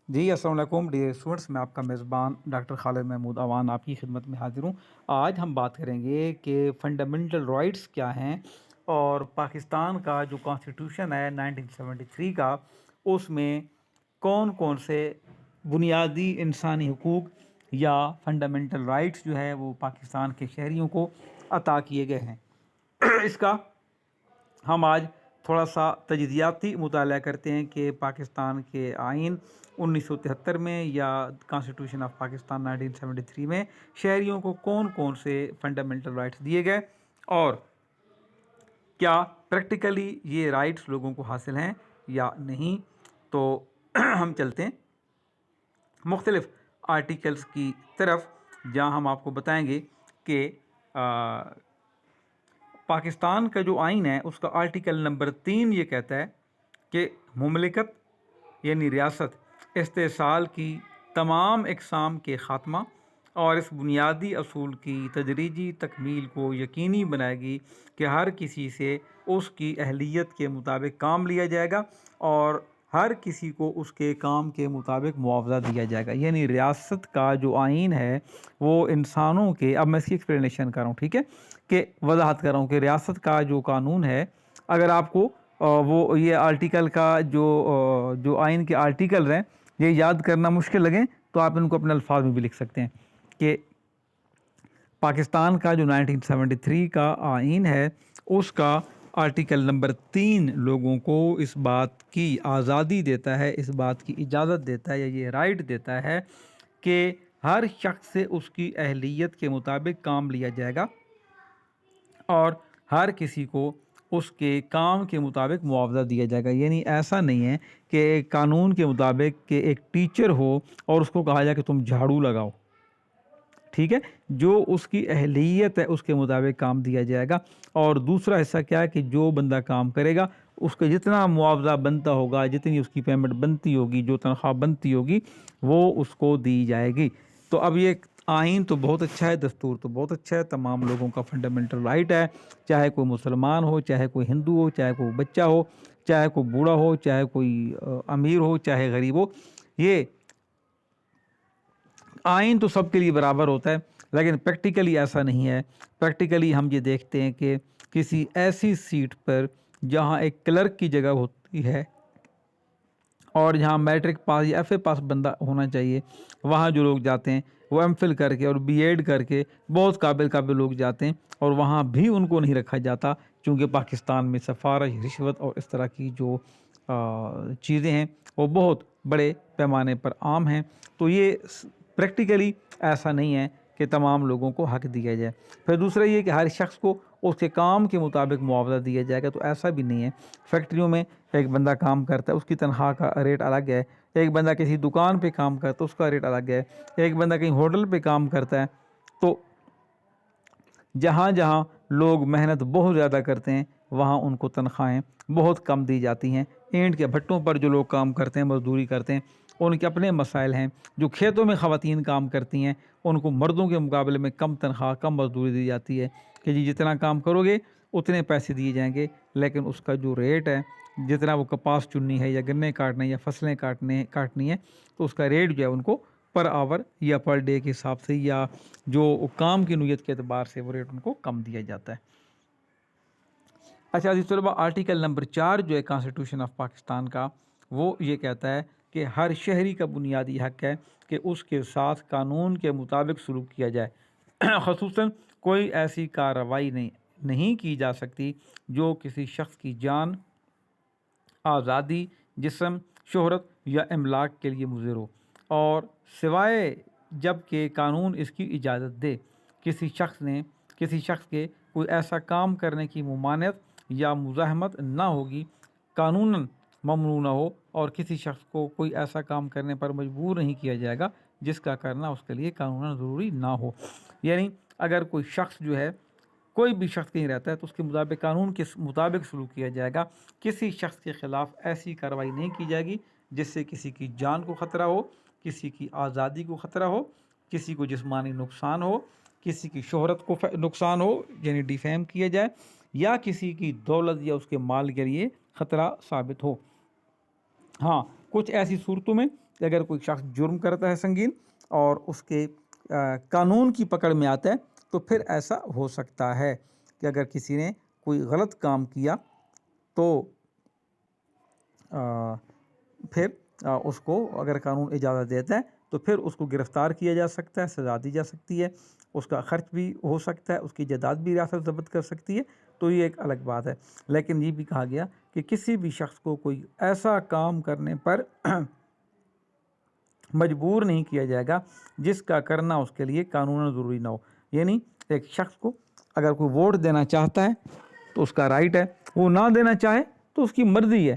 جی السلام علیکم dear students, میں آپ کا میزبان ڈاکٹر خالد محمود اوان آپ کی خدمت میں حاضر ہوں۔ آج ہم بات کریں گے کہ فنڈامنٹل رائٹس کیا ہیں، اور پاکستان کا جو کانسٹیٹیوشن ہے 1973 کا، اس میں کون کون سے بنیادی انسانی حقوق یا فنڈامنٹل رائٹس جو ہے وہ پاکستان کے شہریوں کو عطا کیے گئے ہیں۔ اس کا ہم آج تھوڑا سا تجزیاتی مطالعہ کرتے ہیں کہ پاکستان کے آئین 1973 میں یا کانسٹیٹیوشن آف پاکستان 1973 میں شہریوں کو کون کون سے فنڈامنٹل رائٹس دیے گئے، اور کیا پریکٹیکلی یہ رائٹس لوگوں کو حاصل ہیں یا نہیں۔ تو ہم چلتے ہیں مختلف آرٹیکلز کی طرف، جہاں ہم آپ کو بتائیں گے کہ پاکستان کا جو آئین ہے اس کا آرٹیکل نمبر 3 یہ کہتا ہے کہ مملکت یعنی ریاست استحصال کی تمام اقسام کے خاتمہ اور اس بنیادی اصول کی تدریجی تکمیل کو یقینی بنائے گی کہ ہر کسی سے اس کی اہلیت کے مطابق کام لیا جائے گا اور ہر کسی کو اس کے کام کے مطابق معاوضہ دیا جائے گا۔ یعنی ریاست کا جو آئین ہے وہ انسانوں کے، اب میں اس کی ایکسپلینیشن کر رہا ہوں، ٹھیک ہے، کہ وضاحت کر رہا ہوں کہ ریاست کا جو قانون ہے، اگر آپ کو وہ یہ آرٹیکل کا جو آئین کے آرٹیکل ہیں یہ یاد کرنا مشکل لگیں تو آپ ان کو اپنے الفاظ میں بھی لکھ سکتے ہیں کہ پاکستان کا جو 1973 کا آئین ہے اس کا آرٹیکل نمبر 3 لوگوں کو اس بات کی آزادی دیتا ہے، اس بات کی اجازت دیتا ہے یا یہ رائٹ دیتا ہے کہ ہر شخص سے اس کی اہلیت کے مطابق کام لیا جائے گا اور ہر کسی کو اس کے کام کے مطابق معاوضہ دیا جائے گا۔ یعنی ایسا نہیں ہے کہ قانون کے مطابق کہ ایک ٹیچر ہو اور اس کو کہا جائے کہ تم جھاڑو لگاؤ، ٹھیک ہے، جو اس کی اہلیت ہے اس کے مطابق کام دیا جائے گا۔ اور دوسرا حصہ کیا ہے کہ جو بندہ کام کرے گا اس کا جتنا معاوضہ بنتا ہوگا، جتنی اس کی پیمنٹ بنتی ہوگی، جو تنخواہ بنتی ہوگی، وہ اس کو دی جائے گی۔ تو اب یہ آئین تو بہت اچھا ہے، دستور تو بہت اچھا ہے، تمام لوگوں کا فنڈامنٹل رائٹ ہے، چاہے کوئی مسلمان ہو، چاہے کوئی ہندو ہو، چاہے کوئی بچہ ہو، چاہے کوئی بوڑھا ہو، چاہے کوئی امیر ہو، چاہے غریب ہو، یہ آئین تو سب کے لیے برابر ہوتا ہے۔ لیکن پریکٹیکلی ایسا نہیں ہے۔ پریکٹیکلی ہم یہ دیکھتے ہیں کہ کسی ایسی سیٹ پر جہاں ایک کلرک کی جگہ ہوتی ہے اور جہاں میٹرک پاس یا ایف اے پاس بندہ ہونا چاہیے، وہاں جو لوگ جاتے ہیں وہ ایم فل کر کے اور بی ایڈ کر کے بہت قابل لوگ جاتے ہیں، اور وہاں بھی ان کو نہیں رکھا جاتا، چونکہ پاکستان میں سفارش، رشوت اور اس طرح کی جو چیزیں ہیں وہ بہت بڑے پیمانے پر عام ہیں۔ تو یہ پریکٹیکلی ایسا نہیں ہے کہ تمام لوگوں کو حق دیا جائے۔ پھر دوسرا یہ کہ ہر شخص کو اس کے کام کے مطابق معاوضہ دیا جائے گا، تو ایسا بھی نہیں ہے۔ فیکٹریوں میں ایک بندہ کام کرتا ہے، اس کی تنخواہ کا ریٹ الگ ہے، ایک بندہ کسی دکان پہ کام کرتا ہے اس کا ریٹ الگ ہے، ایک بندہ کہیں ہوٹل پہ کام کرتا ہے۔ تو جہاں جہاں لوگ محنت بہت زیادہ کرتے ہیں وہاں ان کو تنخواہیں بہت کم دی جاتی ہیں۔ اینٹ کے بھٹوں پر جو لوگ کام کرتے ہیں، مزدوری کرتے ہیں، ان کے اپنے مسائل ہیں۔ جو کھیتوں میں خواتین کام کرتی ہیں ان کو مردوں کے مقابلے میں کم تنخواہ، کم مزدوری دی جاتی ہے کہ جی جتنا کام کرو گے اتنے پیسے دیے جائیں گے، لیکن اس کا جو ریٹ ہے، جتنا وہ کپاس چننی ہے یا گنے کاٹنے یا فصلیں کاٹنی ہے، تو اس کا ریٹ جو ہے ان کو پر آور یا پر ڈے کے حساب سے یا جو کام کی نوعیت کے اعتبار سے وہ ریٹ ان کو کم دیا جاتا ہے۔ اچھا عزیز طلبہ، آرٹیکل نمبر 4 جو ہے کانسٹیٹیوشن آف پاکستان کا، وہ یہ کہتا ہے کہ ہر شہری کا بنیادی حق ہے کہ اس کے ساتھ قانون کے مطابق سلوک کیا جائے۔ خصوصاً کوئی ایسی کارروائی نہیں کی جا سکتی جو کسی شخص کی جان، آزادی، جسم، شہرت یا املاک کے لیے مضر ہو، اور سوائے جب کہ قانون اس کی اجازت دے کسی شخص کے کوئی ایسا کام کرنے کی ممانعت یا مزاحمت نہ ہوگی، قانوناً ممنوع نہ ہو، اور کسی شخص کو کوئی ایسا کام کرنے پر مجبور نہیں کیا جائے گا جس کا کرنا اس کے لیے قانوناً ضروری نہ ہو۔ یعنی اگر کوئی شخص جو ہے، کوئی بھی شخص کہیں رہتا ہے تو اس کے مطابق قانون کے مطابق سلوک کیا جائے گا۔ کسی شخص کے خلاف ایسی کارروائی نہیں کی جائے گی جس سے کسی کی جان کو خطرہ ہو، کسی کی آزادی کو خطرہ ہو، کسی کو جسمانی نقصان ہو، کسی کی شہرت کو نقصان ہو یعنی ڈیفیم کیا جائے، یا کسی کی دولت یا اس کے مال کے لیے خطرہ ثابت ہو۔ ہاں، کچھ ایسی صورتوں میں کہ اگر کوئی شخص جرم کرتا ہے سنگین اور اس کے قانون کی پکڑ میں آتا ہے تو پھر ایسا ہو سکتا ہے کہ اگر کسی نے کوئی غلط کام کیا تو پھر اس کو اگر قانون اجازت دیتا ہے تو پھر اس کو گرفتار کیا جا سکتا ہے، سزا دی جا سکتی ہے، اس کا خرچ بھی ہو سکتا ہے، اس کی جائیداد بھی ریاست ضبط کر سکتی ہے، تو یہ ایک الگ بات ہے۔ لیکن یہ بھی کہا گیا کہ کسی بھی شخص کو کوئی ایسا کام کرنے پر مجبور نہیں کیا جائے گا جس کا کرنا اس کے لیے قانوناً ضروری نہ ہو۔ یعنی ایک شخص کو اگر کوئی ووٹ دینا چاہتا ہے تو اس کا رائٹ ہے، وہ نہ دینا چاہے تو اس کی مرضی ہے،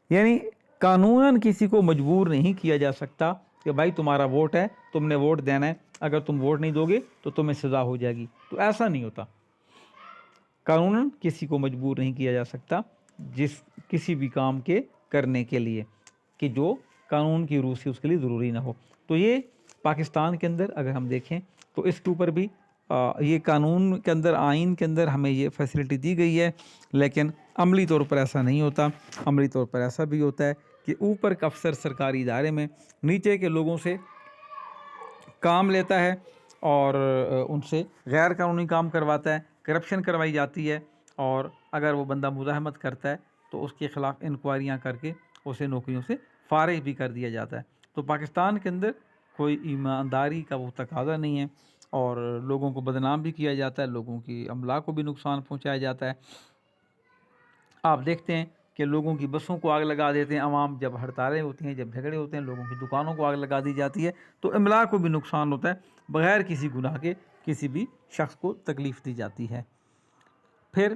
یعنی قانوناً کسی کو مجبور نہیں کیا جا سکتا کہ بھائی تمہارا ووٹ ہے، تم نے ووٹ دینا ہے، اگر تم ووٹ نہیں دو گے تو تمہیں سزا ہو جائے گی، تو ایسا نہیں ہوتا۔ قانوناً کسی کو مجبور نہیں کیا جا سکتا کسی بھی کام کے کرنے کے لیے کہ جو قانون کی روح سے اس کے لیے ضروری نہ ہو۔ تو یہ پاکستان کے اندر اگر ہم دیکھیں تو اس کے اوپر بھی یہ قانون کے اندر، آئین کے اندر ہمیں یہ فیسلٹی دی گئی ہے، لیکن عملی طور پر ایسا نہیں ہوتا۔ عملی طور پر ایسا بھی ہوتا ہے کہ اوپر کا افسر سرکاری ادارے میں نیچے کے لوگوں سے کام لیتا ہے اور ان سے غیر قانونی کام کرواتا ہے، کرپشن کروائی جاتی ہے، اور اگر وہ بندہ مزاحمت کرتا ہے تو اس کے خلاف انکوائریاں کر کے اسے نوکریوں سے فارغ بھی کر دیا جاتا ہے۔ تو پاکستان کے اندر کوئی ایمانداری کا وہ تقاضا نہیں ہے، اور لوگوں کو بدنام بھی کیا جاتا ہے، لوگوں کی املاک کو بھی نقصان پہنچایا جاتا ہے۔ آپ دیکھتے ہیں کہ لوگوں کی بسوں کو آگ لگا دیتے ہیں عوام، جب ہڑتالیں ہوتی ہیں، جب جھگڑے ہوتے ہیں، لوگوں کی دکانوں کو آگ لگا دی جاتی ہے، تو املاک کو بھی نقصان ہوتا ہے، بغیر کسی گناہ کے کسی بھی شخص کو تکلیف دی جاتی ہے۔ پھر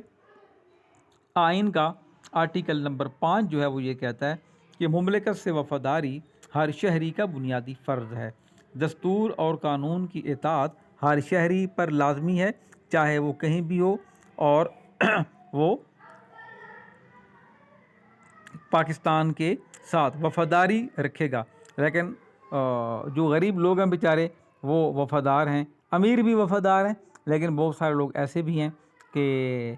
آئین کا آرٹیکل نمبر 5 جو ہے وہ یہ کہتا ہے کہ مملکت سے وفاداری ہر شہری کا بنیادی فرض ہے۔ دستور اور قانون کی اطاعت ہر شہری پر لازمی ہے، چاہے وہ کہیں بھی ہو، اور وہ پاکستان کے ساتھ وفاداری رکھے گا۔ لیکن جو غریب لوگ ہیں بیچارے وہ وفادار ہیں، امیر بھی وفادار ہیں، لیکن بہت سارے لوگ ایسے بھی ہیں کہ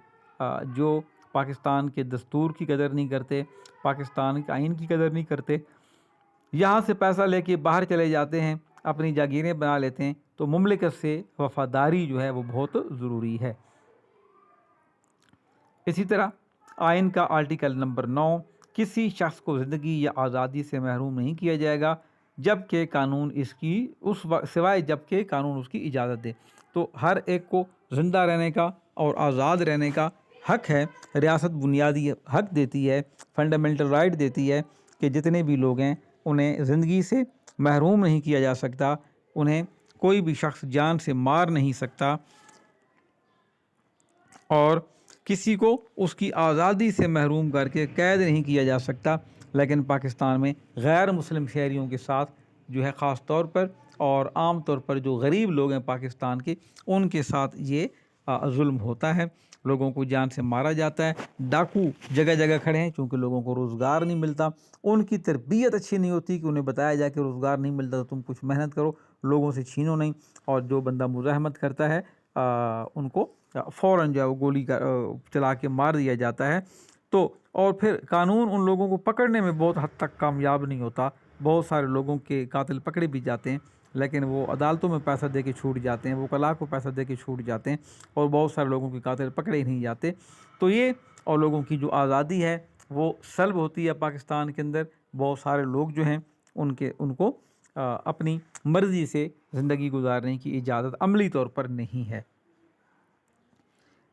جو پاکستان کے دستور کی قدر نہیں کرتے، پاکستان کے آئین کی قدر نہیں کرتے، یہاں سے پیسہ لے کے باہر چلے جاتے ہیں، اپنی جاگیریں بنا لیتے ہیں۔ تو مملکت سے وفاداری جو ہے وہ بہت ضروری ہے۔ اسی طرح آئین کا آرٹیکل نمبر 9، کسی شخص کو زندگی یا آزادی سے محروم نہیں کیا جائے گا جبکہ قانون سوائے جب کہ قانون اس کی اجازت دے۔ تو ہر ایک کو زندہ رہنے کا اور آزاد رہنے کا حق ہے۔ ریاست بنیادی حق دیتی ہے، فنڈامنٹل رائٹ دیتی ہے کہ جتنے بھی لوگ ہیں انہیں زندگی سے محروم نہیں کیا جا سکتا، انہیں کوئی بھی شخص جان سے مار نہیں سکتا، اور کسی کو اس کی آزادی سے محروم کر کے قید نہیں کیا جا سکتا۔ لیکن پاکستان میں غیر مسلم شہریوں کے ساتھ جو ہے خاص طور پر، اور عام طور پر جو غریب لوگ ہیں پاکستان کے، ان کے ساتھ یہ ظلم ہوتا ہے، لوگوں کو جان سے مارا جاتا ہے۔ ڈاکو جگہ جگہ کھڑے ہیں چونکہ لوگوں کو روزگار نہیں ملتا، ان کی تربیت اچھی نہیں ہوتی کہ انہیں بتایا جائے کہ روزگار نہیں ملتا تو تم کچھ محنت کرو، لوگوں سے چھینو نہیں، اور جو بندہ مزاحمت کرتا ہے ان کو فوراً جو ہے وہ گولی چلا کے مار دیا جاتا ہے۔ تو اور پھر قانون ان لوگوں کو پکڑنے میں بہت حد تک کامیاب نہیں ہوتا، بہت سارے لوگوں کے قاتل پکڑے بھی جاتے ہیں، لیکن وہ عدالتوں میں پیسہ دے کے چھوٹ جاتے ہیں، وہ وکلاء کو پیسہ دے کے چھوٹ جاتے ہیں، اور بہت سارے لوگوں کے قاتل پکڑے ہی نہیں جاتے۔ تو یہ اور لوگوں کی جو آزادی ہے وہ سلب ہوتی ہے پاکستان کے اندر۔ بہت سارے لوگ جو ہیں ان کو اپنی مرضی سے زندگی گزارنے کی اجازت عملی طور پر نہیں ہے۔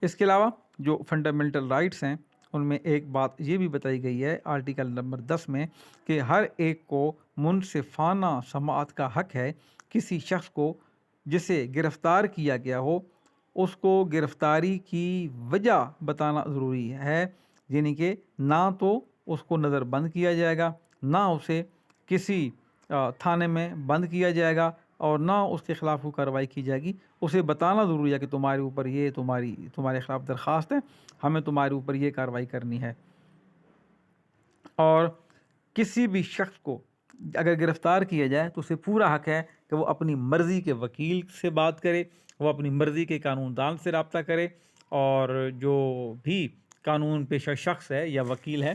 اس کے علاوہ جو فنڈامنٹل رائٹس ہیں ان میں ایک بات یہ بھی بتائی گئی ہے آرٹیکل نمبر 10 میں کہ ہر ایک کو منصفانہ سماعت کا حق ہے۔ کسی شخص کو جسے گرفتار کیا گیا ہو اس کو گرفتاری کی وجہ بتانا ضروری ہے، یعنی کہ نہ تو اس کو نظر بند کیا جائے گا، نہ اسے کسی تھانے میں بند کیا جائے گا، اور نہ اس کے خلاف کوئی کارروائی کی جائے گی۔ اسے بتانا ضروری ہے کہ تمہارے اوپر یہ تمہارے خلاف درخواست ہے، ہمیں تمہارے اوپر یہ کارروائی کرنی ہے۔ اور کسی بھی شخص کو اگر گرفتار کیا جائے تو اسے پورا حق ہے کہ وہ اپنی مرضی کے وکیل سے بات کرے، وہ اپنی مرضی کے قانون دان سے رابطہ کرے، اور جو بھی قانون پیشہ شخص ہے یا وکیل ہے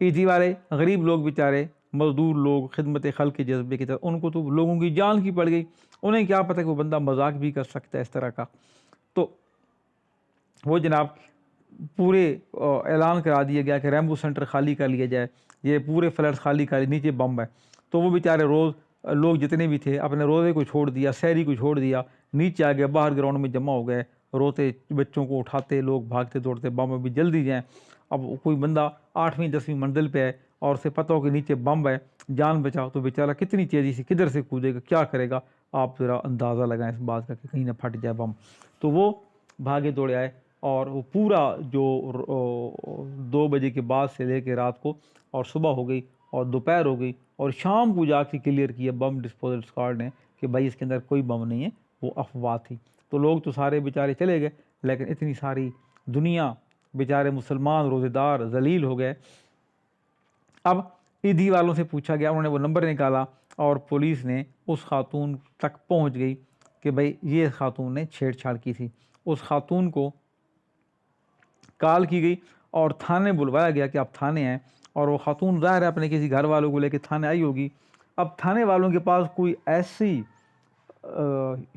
ایدھی والے غریب لوگ بیچارے، مزدور لوگ، خدمت خلق کے جذبے کی طرح، ان کو تو لوگوں کی جان کی پڑ گئی، انہیں کیا پتہ کہ وہ بندہ مذاق بھی کر سکتا ہے اس طرح کا. تو وہ جناب پورے اعلان کرا دیا گیا کہ ریمبو سینٹر خالی کر لیا جائے، یہ پورے فلیٹس خالی کر، نیچے بم ہے. تو وہ بیچارے روز لوگ جتنے بھی تھے اپنے روزے کو چھوڑ دیا، سحری کو چھوڑ دیا، نیچے آ گئے، باہر گراؤنڈ میں جمع ہو گئے، روتے، بچوں کو اٹھاتے، لوگ بھاگتے دوڑتے، بم ابھی جلدی جائیں. اب کوئی بندہ 8ویں 10ویں منزل پہ ہے اور اسے پتہ ہو کہ نیچے بم ہے، جان بچاؤ، تو بیچارہ کتنی تیزی سے کدھر سے کودے گا، کیا کرے گا، آپ ذرا اندازہ لگائیں اس بات کا کہ کہیں نہ پھٹ جائے بم. تو وہ بھاگے دوڑے آئے اور وہ پورا جو 2 بجے کے بعد سے لے کے رات کو، اور صبح ہو گئی اور دوپہر ہو گئی اور شام کو جا کے کلیئر کیا بم ڈسپوزل اسکواڈ نے کہ بھائی اس کے اندر کوئی بم نہیں ہے، وہ افواہ تھی. تو لوگ تو سارے بیچارے چلے گئے، لیکن اتنی ساری دنیا، بیچارے مسلمان روزے دار ذلیل ہو گئے. اب ایدھی والوں سے پوچھا گیا، انہوں نے وہ نمبر نکالا اور پولیس نے اس خاتون تک پہنچ گئی کہ بھائی یہ خاتون نے چھیڑ چھاڑ کی تھی. اس خاتون کو کال کی گئی اور تھانے بلوایا گیا کہ آپ تھانے ہیں، اور وہ خاتون ظاہر ہے اپنے کسی گھر والوں کو لے کے تھانے آئی ہوگی. اب تھانے والوں کے پاس کوئی ایسی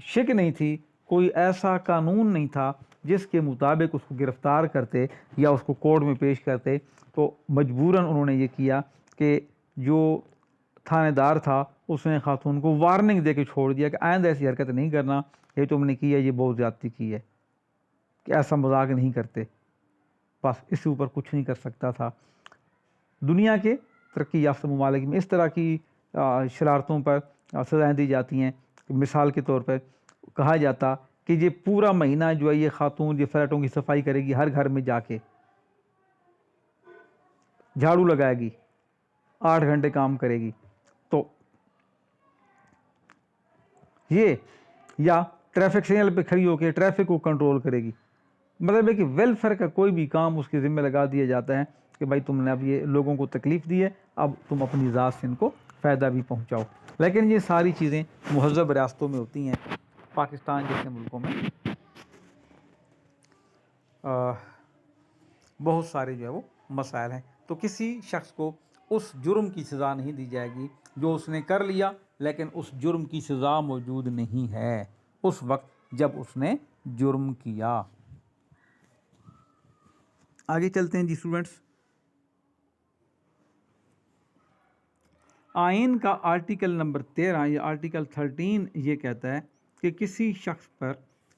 شک نہیں تھی، کوئی ایسا قانون نہیں تھا جس کے مطابق اس کو گرفتار کرتے یا اس کو کورٹ میں پیش کرتے. تو مجبوراً انہوں نے یہ کیا کہ جو تھانے دار تھا اس نے خاتون کو وارننگ دے کے چھوڑ دیا کہ آئندہ ایسی حرکت نہیں کرنا، یہ تم نے کی ہے، یہ بہت زیادتی کی ہے، کہ ایسا مذاق نہیں کرتے. بس اس سے اوپر کچھ نہیں کر سکتا تھا. دنیا کے ترقی یافتہ ممالک میں اس طرح کی شرارتوں پر سزائیں دی جاتی ہیں. مثال کے طور پر کہا جاتا کہ یہ پورا مہینہ جو ہے یہ خاتون یہ فلیٹوں کی صفائی کرے گی، ہر گھر میں جا کے جھاڑو لگائے گی، 8 گھنٹے کام کرے گی. تو یہ یا ٹریفک سگنل پہ کھڑی ہو کے ٹریفک کو کنٹرول کرے گی. مطلب ہے کہ ویلفیئر کا کوئی بھی کام اس کے ذمہ لگا دیا جاتا ہے کہ بھائی تم نے اب یہ لوگوں کو تکلیف دی ہے، اب تم اپنی ذات سے ان کو فائدہ بھی پہنچاؤ. لیکن یہ ساری چیزیں مہذب ریاستوں میں ہوتی ہیں، پاکستان جیسے ملکوں میں بہت سارے جو ہے وہ مسائل ہیں. تو کسی شخص کو اس جرم کی سزا نہیں دی جائے گی جو اس نے کر لیا، لیکن اس جرم کی سزا موجود نہیں ہے اس وقت جب اس نے جرم کیا. آگے چلتے ہیں جی اسٹوڈنٹس. آئین کا آرٹیکل نمبر 13 یا آرٹیکل 13 یہ کہتا ہے کہ کسی شخص پر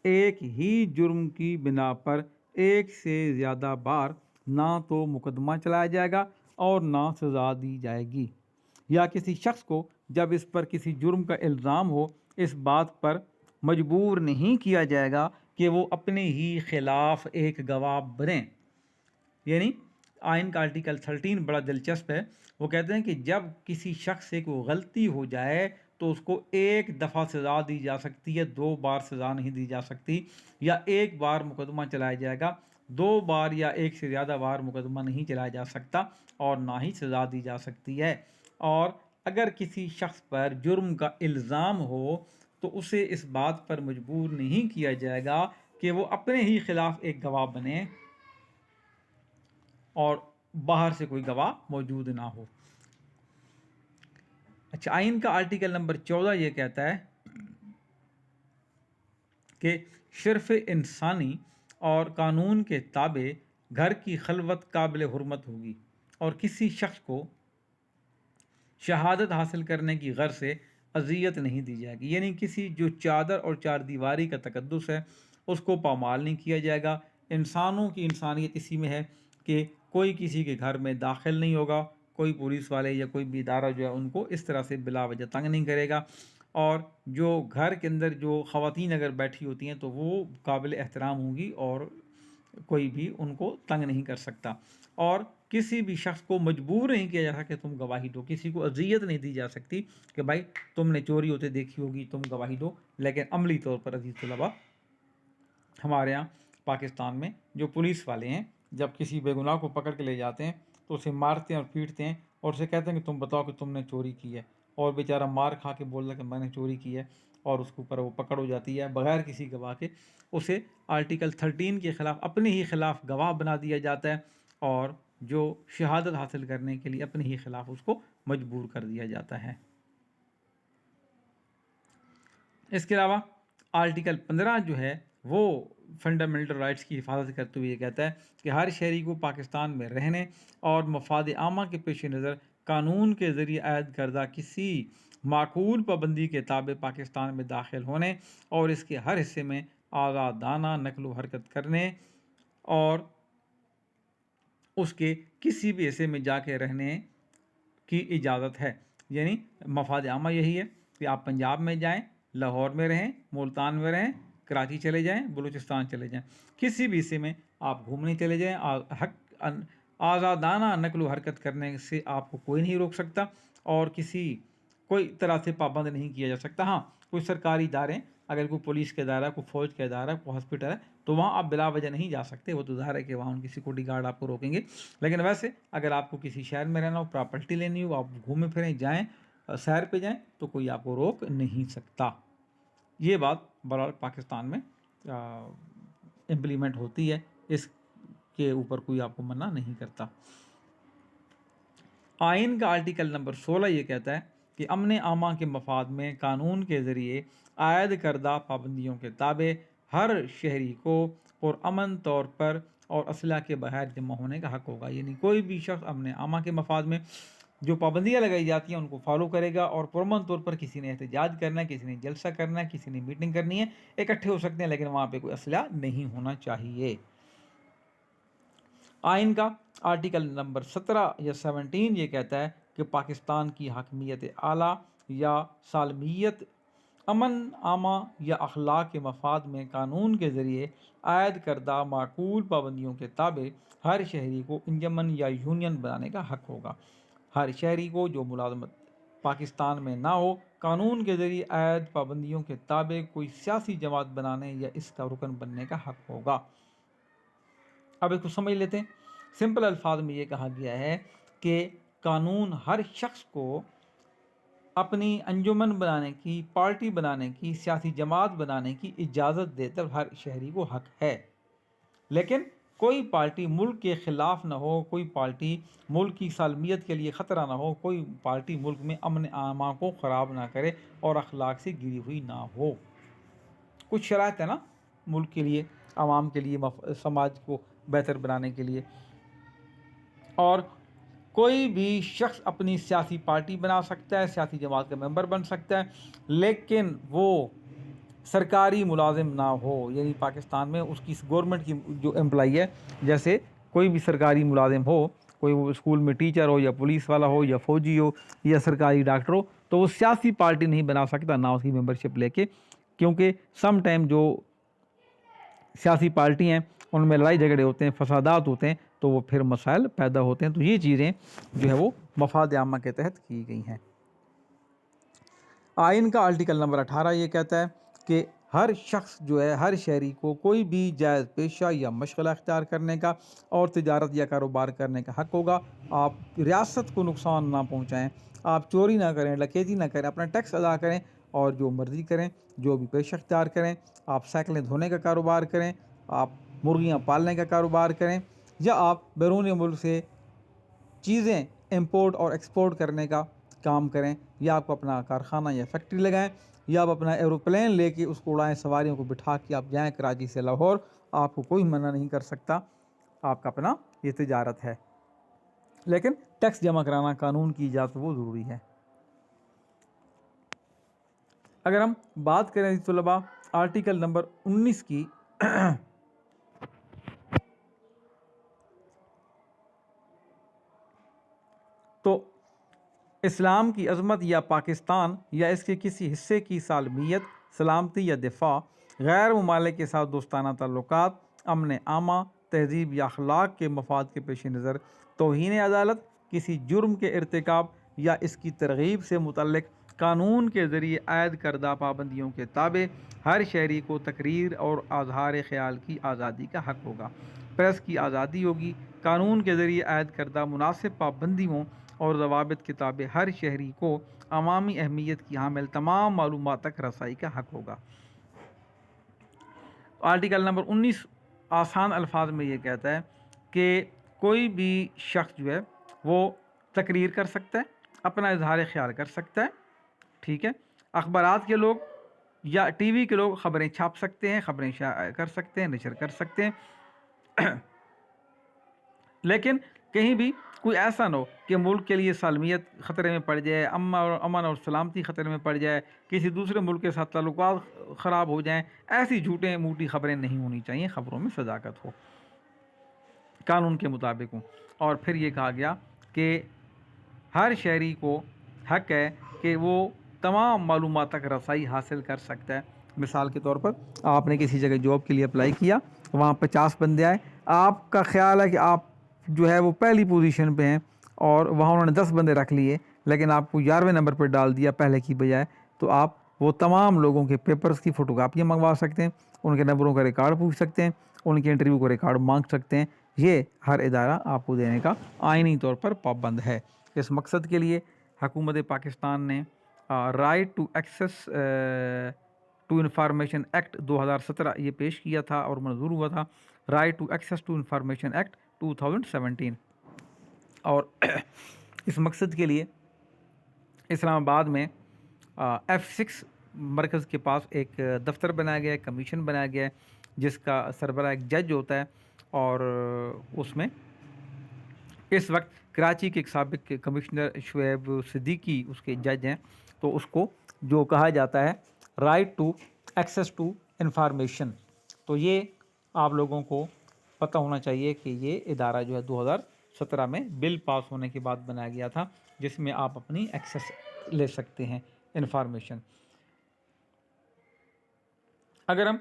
ایک ہی جرم کی بنا پر ایک سے زیادہ بار نہ تو مقدمہ چلایا جائے گا اور نہ سزا دی جائے گی، یا کسی شخص کو جب اس پر کسی جرم کا الزام ہو اس بات پر مجبور نہیں کیا جائے گا کہ وہ اپنے ہی خلاف ایک گواہ بنے. یعنی آئین کا آرٹیکل 13 بڑا دلچسپ ہے. وہ کہتے ہیں کہ جب کسی شخص سے کوئی غلطی ہو جائے تو اس کو ایک دفعہ سزا دی جا سکتی ہے، 2 بار سزا نہیں دی جا سکتی، یا ایک بار مقدمہ چلایا جائے گا، 2 بار یا ایک سے زیادہ بار مقدمہ نہیں چلایا جا سکتا اور نہ ہی سزا دی جا سکتی ہے. اور اگر کسی شخص پر جرم کا الزام ہو تو اسے اس بات پر مجبور نہیں کیا جائے گا کہ وہ اپنے ہی خلاف ایک گواہ بنے اور باہر سے کوئی گواہ موجود نہ ہو. اچھا، آئین کا آرٹیکل نمبر 14 یہ کہتا ہے کہ شرف انسانی اور قانون کے تابع گھر کی خلوت قابل حرمت ہوگی اور کسی شخص کو شہادت حاصل کرنے کی غرض سے اذیت نہیں دی جائے گی. یعنی کسی جو چادر اور چار دیواری کا تقدس ہے اس کو پامال نہیں کیا جائے گا. انسانوں کی انسانیت اسی میں ہے کہ کوئی کسی کے گھر میں داخل نہیں ہوگا، کوئی پولیس والے یا کوئی بھی ادارہ جو ہے ان کو اس طرح سے بلا وجہ تنگ نہیں کرے گا، اور جو گھر کے اندر جو خواتین اگر بیٹھی ہوتی ہیں تو وہ قابل احترام ہوں گی اور کوئی بھی ان کو تنگ نہیں کر سکتا. اور کسی بھی شخص کو مجبور نہیں کیا جا سکتا کہ تم گواہی دو، کسی کو اذیت نہیں دی جا سکتی کہ بھائی تم نے چوری ہوتے دیکھی ہوگی تم گواہی دو. لیکن عملی طور پر عزیز طلباء ہمارے ہاں پاکستان میں جو پولیس والے ہیں جب کسی بے گناہ کو پکڑ کے لے جاتے ہیں تو اسے مارتے ہیں اور پیٹتے ہیں اور اسے کہتے ہیں کہ تم بتاؤ کہ تم نے چوری کی ہے، اور بیچارہ مار کھا کے بول رہا کہ میں نے چوری کی ہے، اور اس کے اوپر وہ پکڑ ہو جاتی ہے بغیر کسی گواہ کے. اسے آرٹیکل 13 کے خلاف اپنے ہی خلاف گواہ بنا دیا جاتا ہے اور جو شہادت حاصل کرنے کے لیے اپنے ہی خلاف اس کو مجبور کر دیا جاتا ہے۔ اس کے علاوہ آرٹیکل 15 جو ہے وہ فنڈامنٹل رائٹس کی حفاظت کرتے ہوئے یہ کہتا ہے کہ ہر شہری کو پاکستان میں رہنے اور مفاد عامہ کے پیش نظر قانون کے ذریعے عائد کردہ کسی معقول پابندی کے تابع پاکستان میں داخل ہونے اور اس کے ہر حصے میں آزادانہ نقل و حرکت کرنے اور اس کے کسی بھی حصے میں جا کے رہنے کی اجازت ہے۔ یعنی مفاد عامہ یہی ہے کہ آپ پنجاب میں جائیں، لاہور میں رہیں، ملتان میں رہیں، کراچی چلے جائیں، بلوچستان چلے جائیں، کسی بھی حصے میں آپ گھومنے چلے جائیں، آزادانہ نقل و حرکت کرنے سے آپ کو کوئی نہیں روک سکتا اور کوئی طرح سے پابند نہیں کیا جا سکتا۔ ہاں، کوئی سرکاری ادارے، اگر کوئی پولیس کا ادارہ، کوئی فوج کا ادارہ، کوئی ہاسپٹل ہے، تو وہاں آپ بلا وجہ نہیں جا سکتے، وہ تو ظاہر ہے کہ وہاں ان کی سیکورٹی گارڈ آپ کو روکیں گے۔ لیکن ویسے اگر آپ کو کسی شہر میں رہنا ہو، پراپرٹی لینی ہو، آپ گھومیں پھریں، جائیں، سیر پہ جائیں، تو کوئی آپ کو روک نہیں سکتا۔ یہ بات بہرحال پاکستان میں امپلیمنٹ ہوتی ہے، اس کے اوپر کوئی آپ کو منع نہیں کرتا۔ آئین کا آرٹیکل نمبر 16 یہ کہتا ہے کہ امن عامہ کے مفاد میں قانون کے ذریعے عائد کردہ پابندیوں کے تابع ہر شہری کو پرامن طور پر اور اسلحہ کے بغیر جمع ہونے کا حق ہوگا۔ یعنی کوئی بھی شخص امن عامہ کے مفاد میں جو پابندیاں لگائی جاتی ہیں ان کو فالو کرے گا، اور پرامن طور پر کسی نے احتجاج کرنا ہے، کسی نے جلسہ کرنا ہے، کسی نے میٹنگ کرنی ہے، اکٹھے ہو سکتے ہیں، لیکن وہاں پہ کوئی اسلحہ نہیں ہونا چاہیے۔ آئین کا آرٹیکل نمبر 17 یا 17 یہ کہتا ہے کہ پاکستان کی حاکمیت اعلیٰ یا سالمیت امن عامہ یا اخلاق کے مفاد میں قانون کے ذریعے عائد کردہ معقول پابندیوں کے تابع ہر شہری کو انجمن یا یونین بنانے کا حق ہوگا۔ ہر شہری کو جو ملازمت پاکستان میں نہ ہو، قانون کے ذریعے عائد پابندیوں کے تابع کوئی سیاسی جماعت بنانے یا اس کا رکن بننے کا حق ہوگا۔ اب اس کو سمجھ لیتے ہیں۔ سمپل الفاظ میں یہ کہا گیا ہے کہ قانون ہر شخص کو اپنی انجمن بنانے کی، پارٹی بنانے کی، سیاسی جماعت بنانے کی اجازت دیتا ہے، ہر شہری کو حق ہے، لیکن کوئی پارٹی ملک کے خلاف نہ ہو، کوئی پارٹی ملک کی سالمیت کے لیے خطرہ نہ ہو، کوئی پارٹی ملک میں امن عامہ کو خراب نہ کرے اور اخلاق سے گری ہوئی نہ ہو۔ کچھ شرائط ہے نا ملک کے لیے، عوام کے لیے، سماج کو بہتر بنانے کے لیے۔ اور کوئی بھی شخص اپنی سیاسی پارٹی بنا سکتا ہے، سیاسی جماعت کا ممبر بن سکتا ہے، لیکن وہ سرکاری ملازم نہ ہو۔ یعنی پاکستان میں اس کی گورنمنٹ کی جو امپلائی ہے، جیسے کوئی بھی سرکاری ملازم ہو، کوئی وہ اسکول میں ٹیچر ہو یا پولیس والا ہو یا فوجی ہو یا سرکاری ڈاکٹر ہو، تو وہ سیاسی پارٹی نہیں بنا سکتا، نہ اس کی ممبرشپ لے کے، کیونکہ سم ٹائم جو سیاسی پارٹی ہیں ان میں لڑائی جھگڑے ہوتے ہیں، فسادات ہوتے ہیں، تو وہ پھر مسائل پیدا ہوتے ہیں۔ تو یہ چیزیں جو ہے وہ مفاد عامہ کے تحت کی گئی ہیں۔ آئین کا آرٹیکل نمبر 18 یہ کہتا ہے کہ ہر شخص جو ہے، ہر شہری کو کوئی بھی جائز پیشہ یا مشغلہ اختیار کرنے کا اور تجارت یا کاروبار کرنے کا حق ہوگا۔ آپ ریاست کو نقصان نہ پہنچائیں، آپ چوری نہ کریں، ڈکیتی نہ کریں، اپنا ٹیکس ادا کریں اور جو مرضی کریں، جو بھی پیشہ اختیار کریں۔ آپ سائیکلیں دھونے کا کاروبار کریں، آپ مرغیاں پالنے کا کاروبار کریں، یا آپ بیرون ملک سے چیزیں امپورٹ اور ایکسپورٹ کرنے کا کام کریں، یا آپ کو اپنا کارخانہ یا فیکٹری لگائیں، یا آپ اپنا ایروپلین لے کے اس کو اڑائیں، سواریوں کو بٹھا کے آپ جائیں کراچی سے لاہور، آپ کو کوئی منع نہیں کر سکتا، آپ کا اپنا یہ تجارت ہے، لیکن ٹیکس جمع کرانا قانون کی اجازت وہ ضروری ہے۔ اگر ہم بات کریں طلباء آرٹیکل نمبر 19 کی، تو اسلام کی عظمت یا پاکستان یا اس کے کسی حصے کی سالمیت، سلامتی یا دفاع، غیر ممالک کے ساتھ دوستانہ تعلقات، امن عامہ، تہذیب یا اخلاق کے مفاد کے پیش نظر توہین عدالت، کسی جرم کے ارتکاب یا اس کی ترغیب سے متعلق قانون کے ذریعے عائد کردہ پابندیوں کے تابع ہر شہری کو تقریر اور اظہار خیال کی آزادی کا حق ہوگا۔ پریس کی آزادی ہوگی۔ قانون کے ذریعے عائد کردہ مناسب پابندیوں اور ضوابط کے تابع ہر شہری کو عوامی اہمیت کی حامل تمام معلومات تک رسائی کا حق ہوگا۔ آرٹیکل نمبر 19 آسان الفاظ میں یہ کہتا ہے کہ کوئی بھی شخص جو ہے وہ تقریر کر سکتا ہے، اپنا اظہار خیال کر سکتا ہے، ٹھیک ہے۔ اخبارات کے لوگ یا ٹی وی کے لوگ خبریں چھاپ سکتے ہیں، خبریں شائع کر سکتے ہیں، نشر کر سکتے ہیں، لیکن کہیں بھی کوئی ایسا نہ ہو کہ ملک کے لیے سالمیت خطرے میں پڑ جائے، امن اور سلامتی خطرے میں پڑ جائے، کسی دوسرے ملک کے ساتھ تعلقات خراب ہو جائیں۔ ایسی جھوٹیں موٹی خبریں نہیں ہونی چاہیے، خبروں میں صداقت ہو، قانون کے مطابق ہوں۔ اور پھر یہ کہا گیا کہ ہر شہری کو حق ہے کہ وہ تمام معلومات تک رسائی حاصل کر سکتا ہے۔ مثال کے طور پر آپ نے کسی جگہ جاب کے لیے اپلائی کیا، وہاں 50 بندے آئے، آپ کا خیال ہے کہ آپ جو ہے وہ پہلی پوزیشن پہ ہیں اور وہاں انہوں نے 10 بندے رکھ لیے، لیکن آپ کو 11ویں نمبر پہ ڈال دیا پہلے کی بجائے، تو آپ وہ تمام لوگوں کے پیپرز کی فوٹو کاپیاں منگوا سکتے ہیں، ان کے نمبروں کا ریکارڈ پوچھ سکتے ہیں، ان کے انٹرویو کو ریکارڈ مانگ سکتے ہیں۔ یہ ہر ادارہ آپ کو دینے کا آئینی طور پر پابند ہے۔ اس مقصد کے لیے حکومت پاکستان نے right to access to information act 2017 یہ پیش کیا تھا اور منظور ہوا تھا، right to access to information act 2017۔ اور اس مقصد کے لیے اسلام آباد میں F6 مرکز کے پاس ایک دفتر بنایا گیا ہے، کمیشن بنایا گیا ہے، جس کا سربراہ ایک جج ہوتا ہے، اور اس میں اس وقت کراچی کے ایک سابق کمشنر شعیب صدیقی اس کے جج ہیں۔ تو اس کو جو کہا جاتا ہے right to access to information, تو یہ آپ لوگوں کو پتہ ہونا چاہیے کہ یہ ادارہ جو ہے 2017 میں بل پاس ہونے کے بعد بنایا گیا تھا، جس میں آپ اپنی ایکسیس لے سکتے ہیں انفارمیشن۔ اگر ہم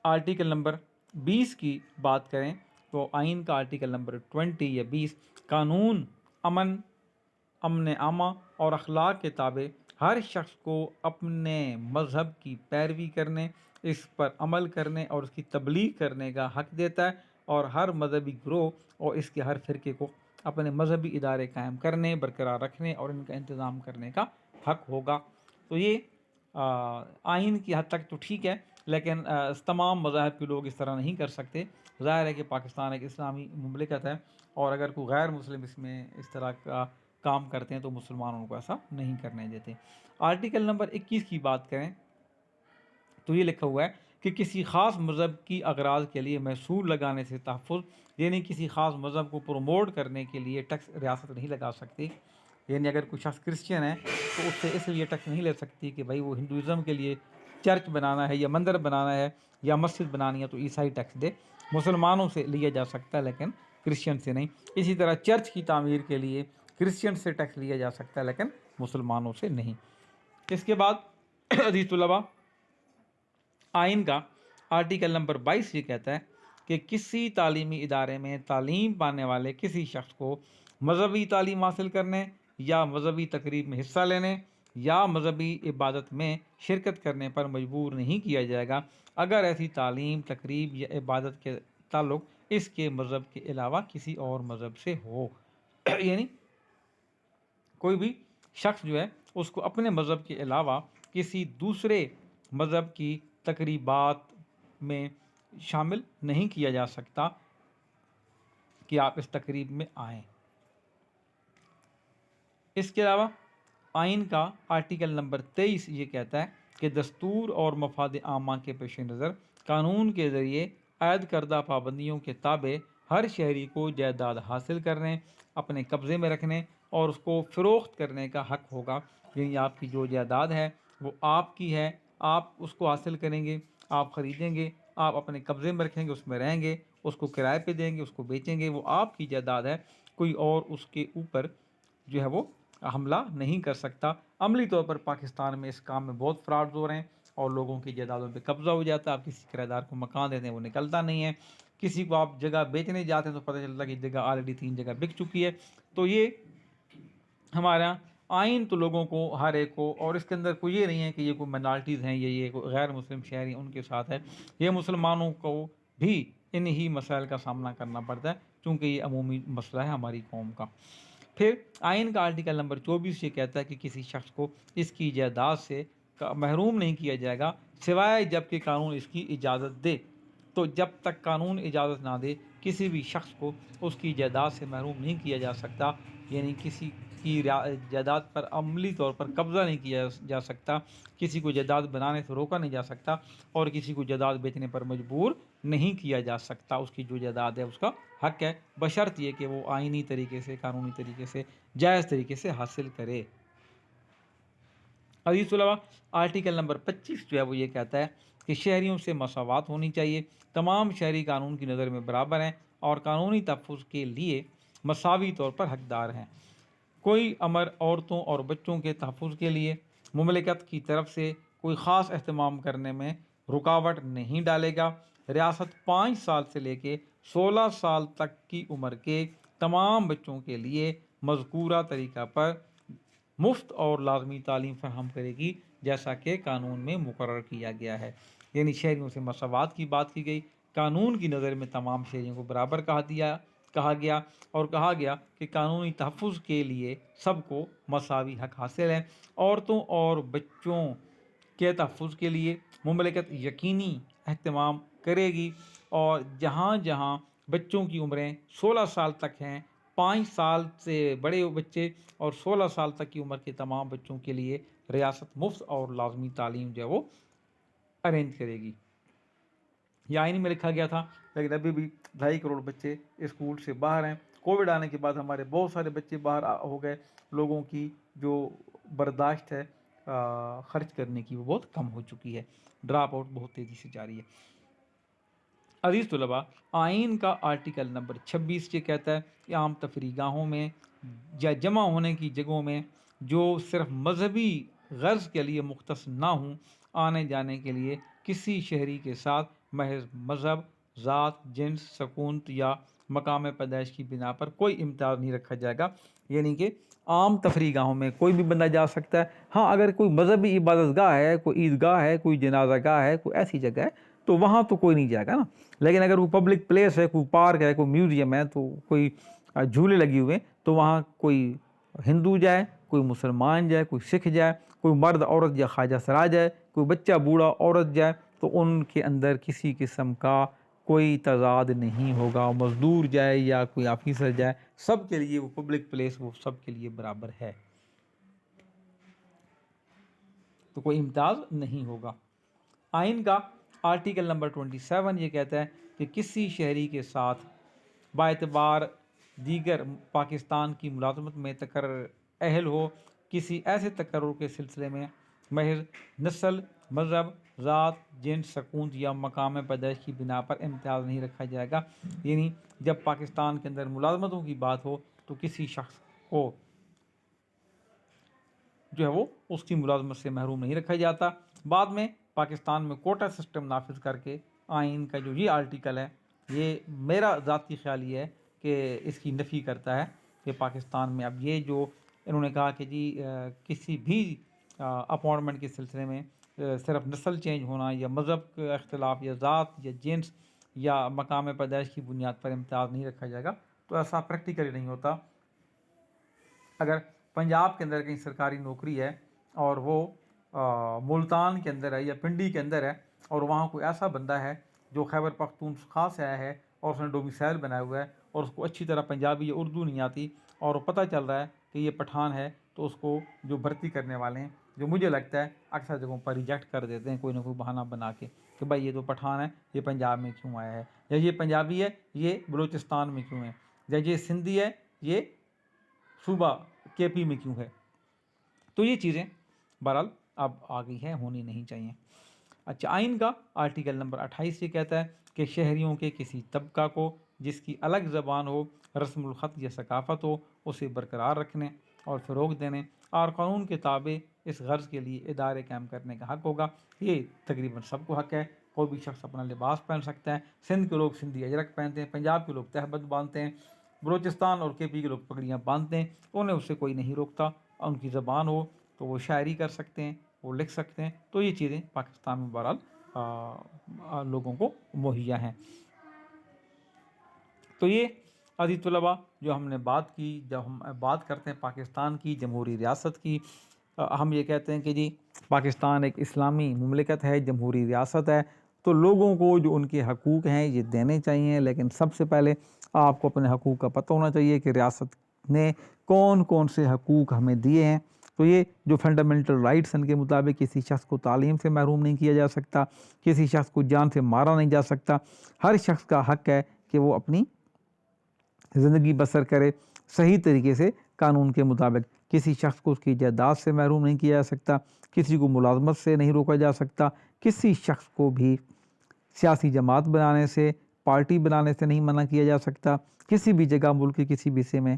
آرٹیکل نمبر 20 کی بات کریں تو آئین کا آرٹیکل نمبر 20 یا 20 قانون امن عامہ اور اخلاق کے تابع ہر شخص کو اپنے مذہب کی پیروی کرنے، اس پر عمل کرنے اور اس کی تبلیغ کرنے کا حق دیتا ہے، اور ہر مذہبی گروہ اور اس کے ہر فرقے کو اپنے مذہبی ادارے قائم کرنے، برقرار رکھنے اور ان کا انتظام کرنے کا حق ہوگا۔ تو یہ آئین کی حد تک تو ٹھیک ہے، لیکن تمام مذاہب کے لوگ اس طرح نہیں کر سکتے۔ ظاہر ہے کہ پاکستان ایک اسلامی مملکت ہے، اور اگر کوئی غیر مسلم اس میں اس طرح کا کام کرتے ہیں تو مسلمانوں کو ایسا نہیں کرنے دیتے۔ آرٹیکل نمبر 21 کی بات کریں تو یہ لکھا ہوا ہے کہ کسی خاص مذہب کی اغراض کے لیے محصول لگانے سے تحفظ، یعنی کسی خاص مذہب کو پروموٹ کرنے کے لیے ٹیکس ریاست نہیں لگا سکتی۔ یعنی اگر کوئی شخص کرسچن ہے تو اس سے اس لیے ٹیکس نہیں لے سکتی کہ بھائی وہ ہندوازم کے لیے چرچ بنانا ہے یا مندر بنانا ہے یا مسجد بنانی ہے تو عیسائی ٹیکس دے۔ مسلمانوں سے لیا جا سکتا ہے لیکن کرسچن سے نہیں۔ اسی طرح چرچ کی تعمیر کے لیے کرسچن سے ٹیکس لیا جا سکتا ہے لیکن مسلمانوں سے نہیں۔ اس کے بعد عزیز طلباء، آئین کا آرٹیکل نمبر 22 یہ کہتا ہے کہ کسی تعلیمی ادارے میں تعلیم پانے والے کسی شخص کو مذہبی تعلیم حاصل کرنے یا مذہبی تقریب میں حصہ لینے یا مذہبی عبادت میں شرکت کرنے پر مجبور نہیں کیا جائے گا اگر ایسی تعلیم، تقریب یا عبادت کے تعلق اس کے مذہب کے علاوہ کسی اور مذہب سے ہو۔ یعنی کوئی بھی شخص جو ہے اس کو اپنے مذہب کے علاوہ کسی دوسرے مذہب کی تقریبات میں شامل نہیں کیا جا سکتا کہ آپ اس تقریب میں آئیں۔ اس کے علاوہ آئین کا آرٹیکل نمبر 23 یہ کہتا ہے کہ دستور اور مفاد عامہ کے پیش نظر قانون کے ذریعے عائد کردہ پابندیوں کے تابع ہر شہری کو جائیداد حاصل کرنے، اپنے قبضے میں رکھنے اور اس کو فروخت کرنے کا حق ہوگا۔ یعنی آپ کی جو جائیداد ہے وہ آپ کی ہے، آپ اس کو حاصل کریں گے، آپ خریدیں گے، آپ اپنے قبضے میں رکھیں گے، اس میں رہیں گے، اس کو کرائے پہ دیں گے، اس کو بیچیں گے، وہ آپ کی جائیداد ہے، کوئی اور اس کے اوپر جو ہے وہ حملہ نہیں کر سکتا۔ عملی طور پر پاکستان میں اس کام میں بہت فراڈز ہو رہے ہیں اور لوگوں کی جائیدادوں پہ قبضہ ہو جاتا ہے۔ آپ کسی کرایہ دار کو مکان دیتے ہیں وہ نکلتا نہیں ہے، کسی کو آپ جگہ بیچنے جاتے ہیں تو پتہ چلتا ہے کہ جگہ آلریڈی 3 جگہ بک چکی ہے۔ تو یہ ہمارا آئین تو لوگوں کو ہر ایک کو، اور اس کے اندر کوئی یہ نہیں ہے کہ یہ کوئی مائنارٹیز ہیں یا یہ کوئی غیر مسلم شہری ہیں ان کے ساتھ ہے، یہ مسلمانوں کو بھی انہی مسائل کا سامنا کرنا پڑتا ہے چونکہ یہ عمومی مسئلہ ہے ہماری قوم کا۔ پھر آئین کا آرٹیکل نمبر 24 یہ کہتا ہے کہ کسی شخص کو اس کی جائیداد سے محروم نہیں کیا جائے گا سوائے جب کہ قانون اس کی اجازت دے۔ تو جب تک قانون اجازت نہ دے کسی بھی شخص کو اس کی جائیداد سے محروم نہیں کیا جا سکتا، یعنی کسی کی جائیداد پر عملی طور پر قبضہ نہیں کیا جا سکتا، کسی کو جائیداد بنانے سے روکا نہیں جا سکتا، اور کسی کو جائیداد بیچنے پر مجبور نہیں کیا جا سکتا۔ اس کی جو جائیداد ہے اس کا حق ہے، بشرط یہ کہ وہ آئینی طریقے سے، قانونی طریقے سے، جائز طریقے سے حاصل کرے۔ عزیز طلباء، آرٹیکل نمبر 25 جو ہے وہ یہ کہتا ہے کہ شہریوں سے مساوات ہونی چاہیے، تمام شہری قانون کی نظر میں برابر ہیں اور قانونی تحفظ کے لیے مساوی طور پر حقدار ہیں۔ کوئی امر عورتوں اور بچوں کے تحفظ کے لیے مملکت کی طرف سے کوئی خاص اہتمام کرنے میں رکاوٹ نہیں ڈالے گا۔ ریاست 5 سال سے لے کے 16 سال تک کی عمر کے تمام بچوں کے لیے مذکورہ طریقہ پر مفت اور لازمی تعلیم فراہم کرے گی، جیسا کہ قانون میں مقرر کیا گیا ہے۔ یعنی شہریوں سے مساوات کی بات کی گئی، قانون کی نظر میں تمام شہریوں کو برابر کہا گیا اور کہا گیا کہ قانونی تحفظ کے لیے سب کو مساوی حق حاصل ہے۔ عورتوں اور بچوں کے تحفظ کے لیے مملکت یقینی اہتمام کرے گی، اور جہاں جہاں بچوں کی عمریں 16 سال تک ہیں، 5 سال سے بڑے بچے اور 16 سال تک کی عمر کے تمام بچوں کے لیے ریاست مفت اور لازمی تعلیم جو ہے وہ ارینج کرے گی۔ یہ آئین میں لکھا گیا تھا، لیکن ابھی بھی 2.5 کروڑ بچے اسکول سے باہر ہیں۔ کووڈ آنے کے بعد ہمارے بہت سارے بچے باہر ہو گئے، لوگوں کی جو برداشت ہے خرچ کرنے کی وہ بہت کم ہو چکی ہے، ڈراپ آؤٹ بہت تیزی سے جاری ہے۔ عزیز طلباء، آئین کا آرٹیکل نمبر 26 یہ کہتا ہے کہ عام تفریح گاہوں میں یا جمع ہونے کی جگہوں میں جو صرف مذہبی غرض کے لیے مختص نہ ہوں، آنے جانے کے لیے کسی شہری کے ساتھ محض مذہب، ذات، جنس، سکونت یا مقام پیدائش کی بنا پر کوئی امتیاز نہیں رکھا جائے گا۔ یعنی کہ عام تفریح گاہوں میں کوئی بھی بندہ جا سکتا ہے۔ ہاں، اگر کوئی مذہبی عبادت گاہ ہے، کوئی عیدگاہ ہے، کوئی جنازہ گاہ ہے، کوئی ایسی جگہ ہے تو وہاں تو کوئی نہیں جائے گا نا۔ لیکن اگر وہ پبلک پلیس ہے، کوئی پارک ہے، کوئی میوزیم ہے، تو کوئی جھولے لگے ہوئے تو وہاں کوئی ہندو جائے، کوئی مسلمان جائے، کوئی سکھ جائے، کوئی مرد عورت یا خواجہ سرا جائے، کوئی بچہ بوڑھا عورت جائے، تو ان کے اندر کسی قسم کا کوئی تضاد نہیں ہوگا۔ مزدور جائے یا کوئی آفیسر جائے، سب کے لیے وہ پبلک پلیس وہ سب کے لیے برابر ہے، تو کوئی امتیاز نہیں ہوگا۔ آئین کا آرٹیکل نمبر 27 یہ کہتا ہے کہ کسی شہری کے ساتھ باعتبار دیگر پاکستان کی ملازمت میں تقرر اہل ہو، کسی ایسے تقرر کے سلسلے میں محض نسل، مذہب، ذات، جنس، سکونت یا مقام پیدائش کی بنا پر امتیاز نہیں رکھا جائے گا۔ یعنی جب پاکستان کے اندر ملازمتوں کی بات ہو تو کسی شخص کو جو ہے وہ اس کی ملازمت سے محروم نہیں رکھا جاتا۔ بعد میں پاکستان میں کوٹا سسٹم نافذ کر کے آئین کا جو یہ آرٹیکل ہے، یہ میرا ذاتی خیال یہ ہے کہ اس کی نفی کرتا ہے کہ پاکستان میں اب یہ جو انہوں نے کہا کہ جی کسی بھی اپوائنٹمنٹ کے سلسلے میں صرف نسل چینج ہونا یا مذہب کا اختلاف یا ذات یا جنس یا مقام پیدائش کی بنیاد پر امتیاز نہیں رکھا جائے گا، تو ایسا پریکٹیکلی نہیں ہوتا۔ اگر پنجاب کے اندر کہیں سرکاری نوکری ہے اور وہ ملتان کے اندر ہے یا پنڈی کے اندر ہے، اور وہاں کوئی ایسا بندہ ہے جو خیبر پختونخوا سے آیا ہے اور اس نے ڈومیسائل بنایا ہوا ہے اور اس کو اچھی طرح پنجابی یا اردو نہیں آتی، اور پتہ چل رہا ہے کہ یہ پٹھان ہے، تو اس کو جو بھرتی کرنے والے ہیں، جو مجھے لگتا ہے اکثر جگہوں پر ریجیکٹ کر دیتے ہیں کوئی نہ کوئی بہانہ بنا کے کہ بھائی یہ تو پٹھان ہے، یہ پنجاب میں کیوں آیا ہے، یا یہ پنجابی ہے، یہ بلوچستان میں کیوں ہے، یا یہ سندھی ہے، یہ صوبہ کے پی میں کیوں ہے۔ تو یہ چیزیں بہرحال اب آ گئی ہیں، ہونی نہیں چاہیے۔ اچھا، آئین کا آرٹیکل نمبر 28 یہ کہتا ہے کہ شہریوں کے کسی طبقہ کو جس کی الگ زبان ہو، رسم الخط یا ثقافت ہو، اسے برقرار رکھنے اور فروغ دینے اور قانون کے تابع اس غرض کے لیے ادارے قائم کرنے کا حق ہوگا۔ یہ تقریباً سب کو حق ہے، کوئی بھی شخص اپنا لباس پہن سکتا ہے۔ سندھ کے لوگ سندھی اجرک پہنتے ہیں، پنجاب کے لوگ تہبند باندھتے ہیں، بلوچستان اور کے پی کے لوگ پگڑیاں باندھتے ہیں، انہیں اس سے کوئی نہیں روکتا۔ ان کی زبان ہو تو وہ شاعری کر سکتے ہیں، وہ لکھ سکتے ہیں، تو یہ چیزیں پاکستان میں بہرحال لوگوں کو مہیا ہیں۔ تو یہ عزیز طلباء جو ہم نے بات کی، جب ہم بات کرتے ہیں پاکستان کی جمہوری ریاست کی، ہم یہ کہتے ہیں کہ جی پاکستان ایک اسلامی مملکت ہے، جمہوری ریاست ہے، تو لوگوں کو جو ان کے حقوق ہیں یہ دینے چاہیے، لیکن سب سے پہلے آپ کو اپنے حقوق کا پتہ ہونا چاہیے کہ ریاست نے کون کون سے حقوق ہمیں دیے ہیں۔ تو یہ جو فنڈامنٹل رائٹس ان کے مطابق کسی شخص کو تعلیم سے محروم نہیں کیا جا سکتا، کسی شخص کو جان سے مارا نہیں جا سکتا، ہر شخص کا حق ہے کہ وہ اپنی زندگی بسر کرے صحیح طریقے سے قانون کے مطابق۔ کسی شخص کو اس کی جائیداد سے محروم نہیں کیا جا سکتا، کسی کو ملازمت سے نہیں روکا جا سکتا، کسی شخص کو بھی سیاسی جماعت بنانے سے، پارٹی بنانے سے نہیں منع کیا جا سکتا، کسی بھی جگہ ملک کے کسی بھی حصے میں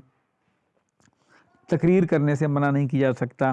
تقریر کرنے سے منع نہیں کیا جا سکتا۔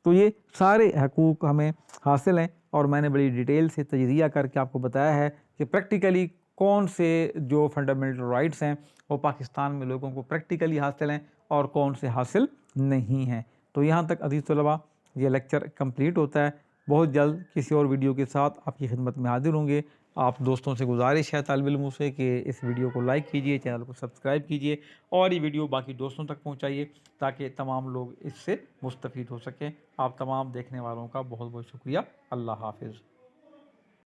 تو یہ سارے حقوق ہمیں حاصل ہیں، اور میں نے بڑی ڈیٹیل سے تجزیہ کر کے آپ کو بتایا ہے کہ پریکٹیکلی کون سے جو فنڈامنٹل رائٹس ہیں وہ پاکستان میں لوگوں کو پریکٹیکلی حاصل ہیں اور کون سے حاصل نہیں ہیں۔ تو یہاں تک عزیز طلباء یہ لیکچر کمپلیٹ ہوتا ہے۔ بہت جلد کسی اور ویڈیو کے ساتھ آپ کی خدمت میں حاضر ہوں گے۔ آپ دوستوں سے گزارش ہے طالب علموں سے کہ اس ویڈیو کو لائک کیجئے، چینل کو سبسکرائب کیجئے، اور یہ ویڈیو باقی دوستوں تک پہنچائیے تاکہ تمام لوگ اس سے مستفید ہو سکیں۔ آپ تمام دیکھنے والوں کا بہت بہت شکریہ۔ اللہ حافظ۔